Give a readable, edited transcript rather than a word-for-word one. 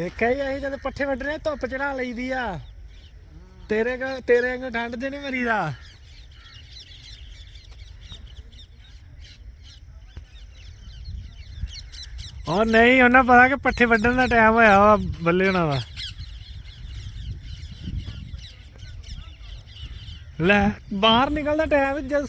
ਵੇਖਿਆ ਹੀ ਅਸੀਂ ਜਦ ਪੱਠੇ ਵੱਢਣੇ ਧੁੱਪ ਚੜਾ ਲਈਦੀ ਆ। ਤੇਰੇ ਵਾਂਗੂ ਠੰਡ ਤੇ ਨਹੀਂ ਮਰੀਦਾ। ਉਹ ਨਹੀਂ, ਉਹਨਾਂ ਪਤਾ ਕਿ ਪੱਠੇ ਵੱਢਣ ਦਾ ਟਾਈਮ ਹੋਇਆ ਵਾ ਬੱਲੇ ਹੋਣਾ ਦਾ। ਲੈ ਬਾਹਰ ਨਿਕਲਦਾ ਟਾਈਮ ਜਦ